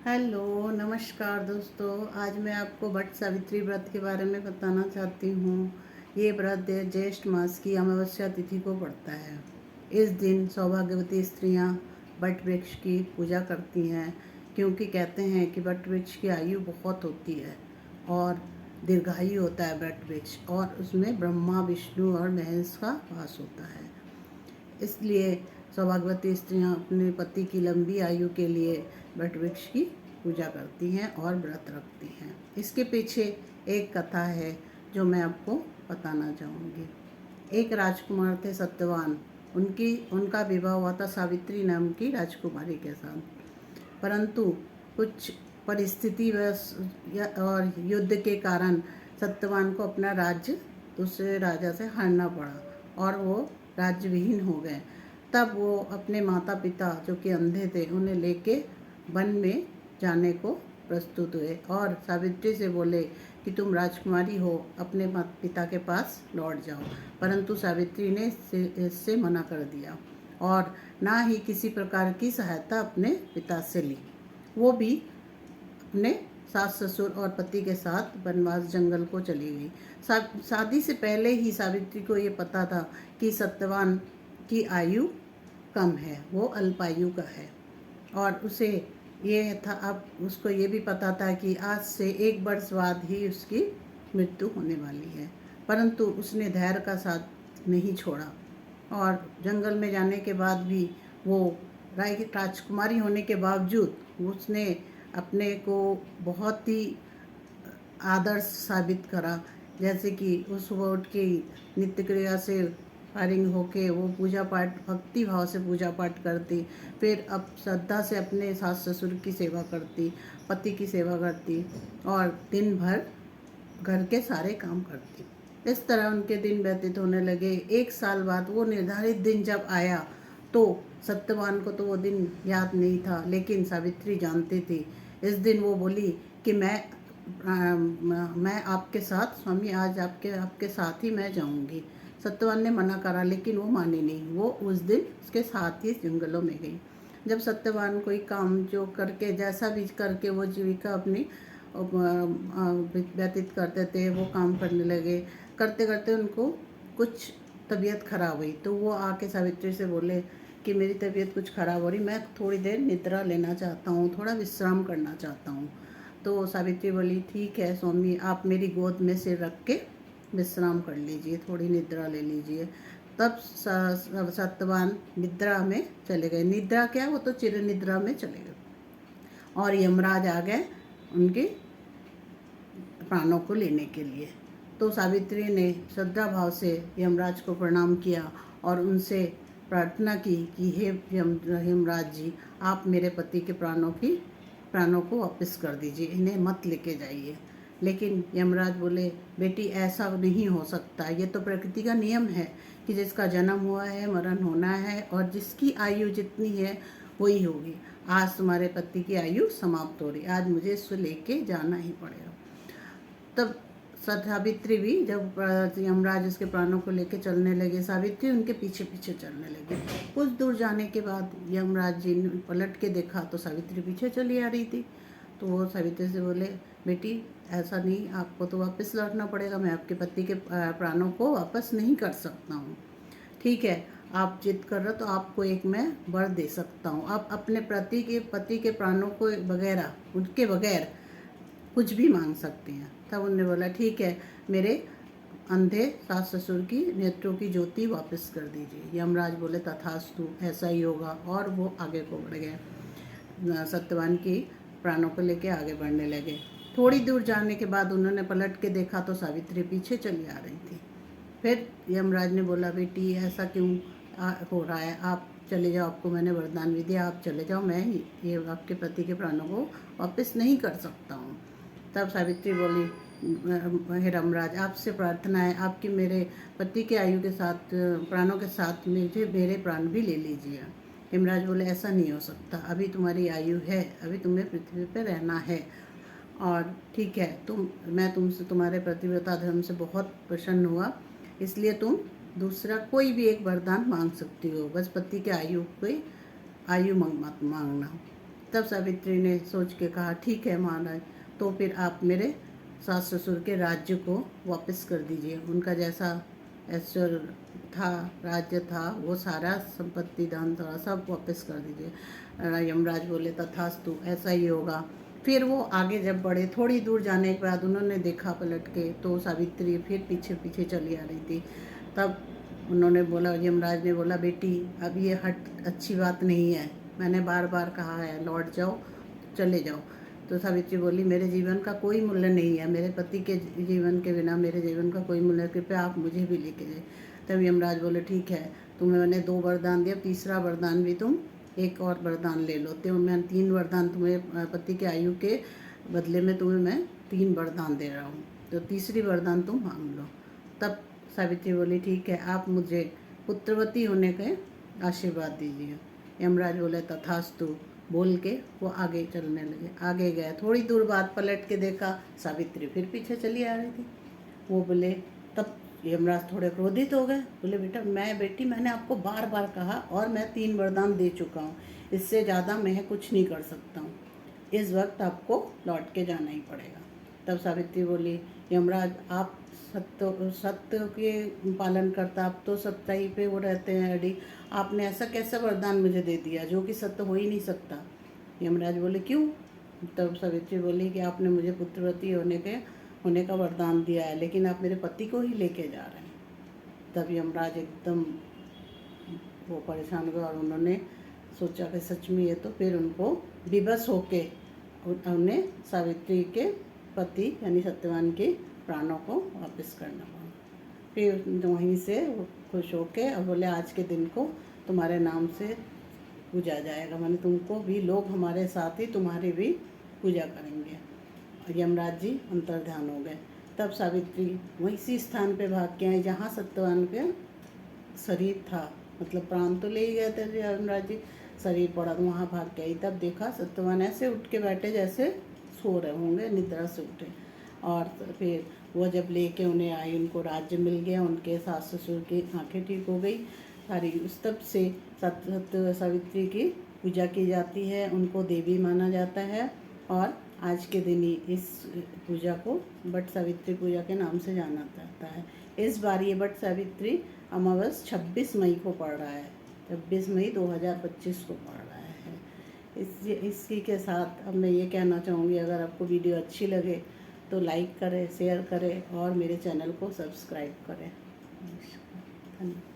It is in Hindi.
हेलो नमस्कार दोस्तों। आज मैं आपको वट सावित्री व्रत के बारे में बताना चाहती हूँ। ये व्रत ज्येष्ठ मास की अमावस्या तिथि को पड़ता है। इस दिन सौभाग्यवती स्त्रियाँ वट वृक्ष की पूजा करती हैं, क्योंकि कहते हैं कि वट वृक्ष की आयु बहुत होती है और दीर्घायु होता है वट वृक्ष, और उसमें ब्रह्मा विष्णु और महेश का वास होता है। इसलिए सौभाग्यवती स्त्रियां अपने पति की लंबी आयु के लिए वट वृक्ष की पूजा करती हैं और व्रत रखती हैं। इसके पीछे एक कथा है जो मैं आपको बताना चाहूँगी। एक राजकुमार थे सत्यवान। उनका विवाह हुआ था सावित्री नाम की राजकुमारी के साथ, परंतु कुछ परिस्थिति और युद्ध के कारण सत्यवान को अपना राज्य दूसरे राजा से हारना पड़ा और वो राज्य विहीन हो गए। तब वो अपने माता पिता जो कि अंधे थे उन्हें लेके वन में जाने को प्रस्तुत हुए और सावित्री से बोले कि तुम राजकुमारी हो, अपने माता पिता के पास लौट जाओ। परंतु सावित्री ने इससे मना कर दिया और ना ही किसी प्रकार की सहायता अपने पिता से ली। वो भी अपने सास ससुर और पति के साथ वनवास जंगल को चली गई। शादी से पहले ही सावित्री को ये पता था कि सत्यवान की आयु कम है, वो अल्पायु का है, और उसे ये था, अब उसको ये भी पता था कि आज से 1 वर्ष बाद ही उसकी मृत्यु होने वाली है। परंतु उसने धैर्य का साथ नहीं छोड़ा और जंगल में जाने के बाद भी वो राजकुमारी होने के बावजूद उसने अपने को बहुत ही आदर्श साबित करा। जैसे कि उस सुबह उठ के नित्य क्रिया से फारिग होके वो पूजा पाठ भक्ति भाव से पूजा पाठ करती, फिर अब श्रद्धा से अपने सास ससुर की सेवा करती, पति की सेवा करती और दिन भर घर के सारे काम करती। इस तरह उनके दिन व्यतीत होने लगे। 1 साल बाद वो निर्धारित दिन जब आया तो सत्यवान को तो वो दिन याद नहीं था, लेकिन सावित्री जानती थी। इस दिन वो बोली कि मैं आपके साथ स्वामी, आज आपके साथ ही मैं जाऊंगी। सत्यवान ने मना करा, लेकिन वो मानी नहीं। वो उस दिन उसके साथ ही जंगलों में गई। जब सत्यवान कोई काम जो करके जैसा भी करके वो जीविका अपनी व्यतीत करते थे, वो काम करने लगे। करते करते उनको कुछ तबीयत खराब हुई, तो वो आके सावित्री से बोले कि मेरी तबीयत कुछ ख़राब हो रही, मैं थोड़ी देर निद्रा लेना चाहता हूँ, थोड़ा विश्राम करना चाहता हूँ। तो सावित्री बोली ठीक है स्वामी, आप मेरी गोद में सिर रख के विश्राम कर लीजिए, थोड़ी निद्रा ले लीजिए। तब सत्यवान निद्रा में चले गए। निद्रा क्या, वो तो चिर निद्रा में चले गए और यमराज आ गए उनके प्राणों को लेने के लिए। तो सावित्री ने श्रद्धा भाव से यमराज को प्रणाम किया और उनसे प्रार्थना की कि हे यमराज जी, आप मेरे पति के प्राणों को वापस कर दीजिए, इन्हें मत लेके जाइए। लेकिन यमराज बोले बेटी, ऐसा नहीं हो सकता, ये तो प्रकृति का नियम है कि जिसका जन्म हुआ है मरण होना है, और जिसकी आयु जितनी है वही होगी। आज तुम्हारे पति की आयु समाप्त हो रही, आज मुझे इसको लेके जाना ही पड़ेगा। तब सावित्री भी, जब यमराज उसके प्राणों को लेके चलने लगे, सावित्री उनके पीछे पीछे चलने लगी। कुछ दूर जाने के बाद यमराज जी ने पलट के देखा तो सावित्री पीछे चली आ रही थी। तो वो सावित्री से बोले बेटी, ऐसा नहीं, आपको तो वापस लौटना पड़ेगा, मैं आपके पति के प्राणों को वापस नहीं कर सकता हूँ। ठीक है, आप जिद कर रहे हो तो आपको एक मैं वर दे सकता हूँ। आप अपने पति के प्राणों को उनके बगैर कुछ भी मांग सकते हैं। तब उन्होंने बोला ठीक है, मेरे अंधे सास ससुर की नेत्रों की ज्योति वापस कर दीजिए। यमराज बोले तथास्तु, ऐसा ही होगा, और वो आगे को बढ़ गए। सत्यवान की प्राणों को लेके आगे बढ़ने लगे। थोड़ी दूर जाने के बाद उन्होंने पलट के देखा तो सावित्री पीछे चली आ रही थी। फिर यमराज ने बोला बेटी, ऐसा क्यों हो रहा है, आप चले जाओ, आपको मैंने वरदान भी दिया, आप चले जाओ, मैं ये आपके पति के प्राणों को वापस नहीं कर सकता हूँ। तब सावित्री बोली हे यमराज, आपसे प्रार्थना है, आपकी मेरे पति के आयु के साथ प्राणों के साथ मेरे प्राण भी ले लीजिए। यमराज बोले ऐसा नहीं हो सकता, अभी तुम्हारी आयु है, अभी तुम्हें पृथ्वी पर रहना है, और ठीक है, मैं तुमसे तुम्हारे पतिव्रता धर्म से बहुत प्रसन्न हुआ, इसलिए तुम दूसरा कोई भी एक वरदान मांग सकती हो, बस पति के आयु मत मांगना। तब सावित्री ने सोच के कहा ठीक है महाराज, तो फिर आप मेरे सास ससुर के राज्य को वापस कर दीजिए। उनका जैसा ऐश्वर्य था, राज्य था, वो सारा संपत्ति धन था सब वापस कर दीजिए। यमराज बोले तथास्तु, ऐसा ही होगा। फिर वो आगे जब बढ़े, थोड़ी दूर जाने के बाद उन्होंने देखा पलट के, तो सावित्री फिर पीछे पीछे चली आ रही थी। तब उन्होंने बोला, यमराज ने बोला, बेटी अब ये हट अच्छी बात नहीं है, मैंने बार बार कहा है लौट जाओ, चले जाओ। तो सावित्री बोली, मेरे जीवन का कोई मूल्य नहीं है, मेरे पति के जीवन के बिना मेरे जीवन का कोई मूल्य है, कृपया आप मुझे भी लेके जाए। तब यमराज बोले, ठीक है, तुम्हें मैंने 2 वरदान दिया, तीसरा वरदान भी तुम एक और वरदान ले लो। तो मैं 3 वरदान तुम्हें पति के आयु के बदले में तुम्हें मैं 3 वरदान दे रहा हूँ, तो तीसरी वरदान तुम मांग लो। तब सावित्री बोली, ठीक है, आप मुझे पुत्रवती होने के आशीर्वाद दीजिए। यमराज बोले तथास्तु बोल के वो आगे चलने लगे। आगे गए, थोड़ी दूर बाद पलट के देखा, सावित्री फिर पीछे चली आ रही थी। वो बोले, तब यमराज थोड़े क्रोधित हो गए। बोले, बेटी मैंने आपको बार बार कहा और मैं 3 वरदान दे चुका हूँ, इससे ज़्यादा मैं कुछ नहीं कर सकता हूँ, इस वक्त आपको लौट के जाना ही पड़ेगा। तब सावित्री बोली, यमराज आप सत्य के पालन करता, आप तो सत्ताई पे वो रहते हैं अड़ी, आपने ऐसा कैसा वरदान मुझे दे दिया जो कि सत्य हो ही नहीं सकता। यमराज बोले, क्यों? तब सावित्री बोली कि आपने मुझे पुत्रवती होने का वरदान दिया है, लेकिन आप मेरे पति को ही लेके जा रहे हैं। तब यमराज एकदम वो परेशान हुए और उन्होंने सोचा कि सच में ये, तो फिर उनको विवश होके उन्हें सावित्री के पति यानी सत्यवान के प्राणों को वापस करना पड़ा। फिर वहीं से वो खुश होके और बोले, आज के दिन को तुम्हारे नाम से पूजा जाएगा, माने तुमको भी लोग हमारे साथ ही तुम्हारी भी पूजा करेंगे। और यमराज जी अंतर्ध्यान हो गए। तब सावित्री वहीं इसी स्थान पे भाग के आई जहाँ सत्यवान के शरीर था, मतलब प्राण तो ले ही गए थे यमराज जी, शरीर पड़ा तो वहाँ भाग के आई। तब देखा सत्यवान ऐसे उठ के बैठे जैसे सो रहे होंगे, निद्रा से उठे। और फिर वो जब लेके उन्हें आई, उनको राज्य मिल गया, उनके सास ससुर की आंखें ठीक हो गई सारी। उस तब से सत्य सावित्री की पूजा की जाती है, उनको देवी माना जाता है। और आज के दिन ही इस पूजा को बट सावित्री पूजा के नाम से जाना जाता है। इस बार ये बट सावित्री अमावस 26 मई को पड़ रहा है, 26 मई 2025 को पड़ रहा है। इसी के साथ अब मैं ये कहना चाहूँगी, अगर आपको वीडियो अच्छी लगे तो लाइक करें, शेयर करें और मेरे चैनल को सब्सक्राइब करें। धन्यवाद।